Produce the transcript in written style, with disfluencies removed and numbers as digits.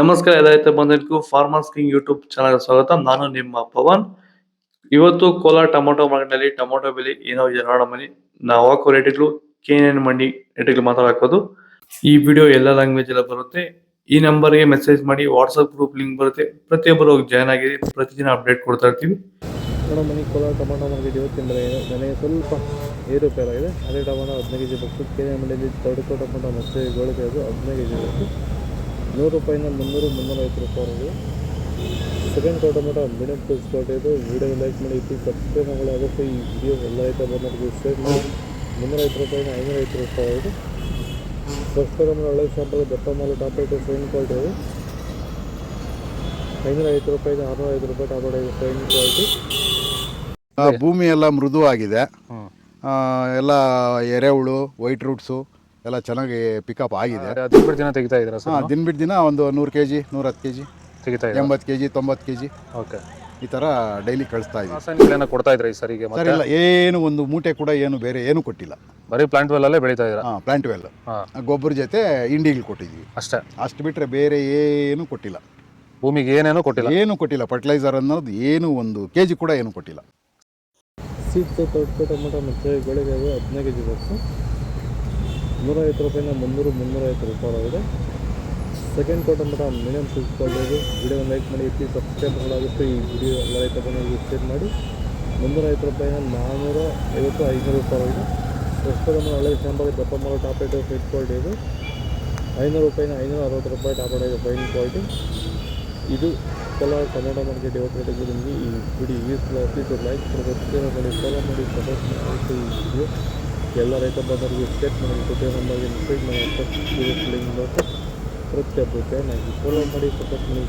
ನಮಸ್ಕಾರ ರೈತ ಬಂಧುಗಳಿಗೂ farmers king YouTube channel ಸ್ವಾಗತ. ನಾನು ನಿಮ್ಮ ಪವನ್. ಇವತ್ತು ಕೋಲಾರ ಟೊಮೊಟೊ ಮಾರ್ಕೆಟ್ನಲ್ಲಿ ಟೊಮೊಟೊ ಬೆಲೆ ಏನೋ ಇದೆ ನೋಡಮನಿ. ನಾವು ಹಾಕೋ ರೇಟ್ಗಳು KNN ಮಂಡಿ ರೇಟ್ಗಳು ಮಾತ್ರ ಹಾಕೋದು. ಈ ವಿಡಿಯೋ ಎಲ್ಲ ಲ್ಯಾಂಗ್ವೇಜ್ ಎಲ್ಲ ಬರುತ್ತೆ. ಈ ನಂಬರ್ಗೆ ಮೆಸೇಜ್ ಮಾಡಿ, ವಾಟ್ಸ್ಆಪ್ ಗ್ರೂಪ್ ಲಿಂಕ್ ಬರುತ್ತೆ, ಪ್ರತಿಯೊಬ್ಬರು ಜಾಯ್ನ್ ಆಗಿ ಪ್ರತಿದಿನ ಅಪ್ಡೇಟ್ ಕೊಡ್ತಾ ಇರ್ತೀವಿ. ಮನಿ ಕೋಲಾರ ಟೊಮೊಟೊ ಮಾರ್ಕೆಟ್ ಇವತ್ತಿನ ನನಗೆ ಸ್ವಲ್ಪ ಏರುಪೇರಾಗಿದೆ. ಅದೇ ಟೊಮೊಟೊ 15 kg ಬಕ್ಸು. KNN ಮಂಡಿಯಲ್ಲಿ ತಡ್ಕೋ ಟೊಮೊಟೊ ಮತ್ತೆ ಗೋಳಿಗೆ ಅದು 15 kg ಬಕ್ಸು. 100 ರೂಪಾಯಿಂದ 300 350 ರೂಪಾಯಿ. ಸೆಕೆಂಡ್ ಟೊಮೊಟೊ ಮೀಡಿಯಂ ಸೈಜ್ ಕೊಟ್ಟಿದ್ದು. ವಿಡಿಯೋ ಲೈಕ್ ಮಾಡಿ, ಸಬ್ಸ್ಕ್ರೈಬ್ ಆಗುತ್ತೆ. ಈ ವಿಡಿಯೋ ಎಲ್ಲ ರೈತ ಬಂದವರಿಗೆ ಶೇರ್ ಮಾಡಿ. 350 ರೂಪಾಯಿಂದ 550 ರೂಪಾಯಿ ಇದೆ. ಫಸ್ಟ್ ಟೊಮೊಟೊ ಒಳ್ಳೆ ಶಾಂಪಲ್ ದಪ್ಪ ಮಾಲು ಟಾಪ್ ಐಟು ಫೈನ್ ಕ್ವಾಲಿಟಿ ಇದೆ. 550 ರೂಪಾಯಿಂದ 650 ರೂಪಾಯಿ ಟಾಪ್ ಐಟು ಫೈನ್ ಕ್ವಾಲಿಟಿ. ಭೂಮಿ ಎಲ್ಲ ಮೃದುವಾಗಿದೆ. ಎಲ್ಲ ಎರೆಹುಳು, ವೈಟ್ ರೂಟ್ಸು ಎಲ್ಲ ಚೆನ್ನಾಗಿ ಪಿಕಪ್ ಆಗಿದೆ. ದಿನ ಬಿಟ್ಟು ದಿನ ತೆಗಿತಾ ಇದ್ದೀರಾ ಸರ್? ದಿನ ಬಿಟ್ಟು ದಿನ ಒಂದು 100 kg 110 kg ತೆಗಿತಾ ಇದ್ದೀರಾ? 80 kg 90 kg ಓಕೆ. ಈ ಥರ ಡೈಲಿ ಕಳಿಸ್ತಾ ಇದ್ದೀವಿ. ರಾಸಾಯನಿಕಗಳನ್ನ ಕೊಡ್ತಾ ಇದ್ರಾ ಈ ಸರಿಗೆ? ಸರ್ ಇಲ್ಲ, ಏನು ಒಂದು ಮೂಟೆ ಕೂಡ ಏನು ಬೇರೆ ಏನು ಕೊಟ್ಟಿಲ್ಲ. ಬರೀ ಪ್ಲಾಂಟ್ ವೆಲ್ಲಲ್ಲೇ ಬೆಳೀತಾ ಇದ್ದೀರಾ? ಪ್ಲಾಂಟ್ ವೆಲ್ ಗೊಬ್ಬರ ಜೊತೆ ಇಂಡಿಗಳು ಕೊಟ್ಟಿದ್ದೀವಿ ಅಷ್ಟೇ. ಅಷ್ಟು ಬಿಟ್ಟರೆ ಬೇರೆ ಏನು ಕೊಟ್ಟಿಲ್ಲ. ಭೂಮಿಗೆ ಏನೇನೂ ಕೊಟ್ಟಿಲ್ಲ? ಏನು ಕೊಟ್ಟಿಲ್ಲ. ಫರ್ಟಿಲೈಸರ್ ಅನ್ನೋದು ಏನು 1 kg ಕೂಡ ಏನು ಕೊಟ್ಟಿಲ್ಲ. ಸೀಡ್ಸ್ ತಡ್ಕೋ ಟೊಮೊಟೊ ಮತ್ತು ಗೋಳಿಗೆ ಅದು 15 kg ಬಕ್ಸು. 150 ರೂಪಾಯಿಂದ 300 350 ರೂಪಾಯಿ ಇದೆ. Second tomato medium size quality. Video like ಮಾಡಿ, ಸಬ್ಸ್ಕ್ರೈಬ್ ಮಾಡಾಗುತ್ತೆ. ಈ ವಿಡಿಯೋ ಎಲ್ಲ ರೈತ ಬಂದವರಿಗೆ ಶೇರ್ ಮಾಡಿ. 350 ರೂಪಾಯಿಂದ 450 500 ರೂಪಾಯಿ ಇದೆ. ಫಸ್ಟ್ ಟೊಮೊಟೊ ಒಳ್ಳೆ ಶಾಂಪಲ್ ದಪ್ಪ ಮಾಲು ಟಾಪ್ ಐಟು ಫೈನ್ ಕ್ವಾಲಿಟಿ ಇದೆ. 500 ರೂಪಾಯಿಂದ 560 ರೂಪಾಯಿ ಟಾಪ್ ಐಟು ಫೈನ್ ಕ್ವಾಲಿಟಿ. ಇದು ಕೋಲಾರ ಟೊಮೊಟೊ ಮಾರ್ಕೆಟ್ ಇವತ್ತು ರೇಟಿಗೆ ನಿಮಗೆ ಈ ವಿಡಿಯೋ ಯೂಸ್ಫುಲ್ ಆಗ್ತಿತ್ತು. ಲೈಕ್ ಮಾಡಿ, ಸಬ್ಸ್ಕ್ರೈಬ್ ಮಾಡಿ, ಫಾಲೋ ಮಾಡಿ, ಸಪೋರ್ಟ್ ಮಾಡಿ. ಈ ವಿಡಿಯೋ ಎಲ್ಲ ರೈತ ಬಂದವರಿಗೆ ಶೇರ್ ಮಾಡಿ, ಕೊಟ್ಟಿರೋ ನಂಬರ್ಗೆ ಮೆಸೇಜ್ ಮಾಡಿ, ವಾಟ್ಸಪ್ ಲಿಂಕ್ ಬರುತ್ತೆ, ಪ್ರತಿಯೊಬ್ಬರು ಜಾಯ್ನ್ ಆಗಿ ಫಾಲೋ ಮಾಡಿ, ಸಪೋರ್ಟ್ ಮಾಡಿ.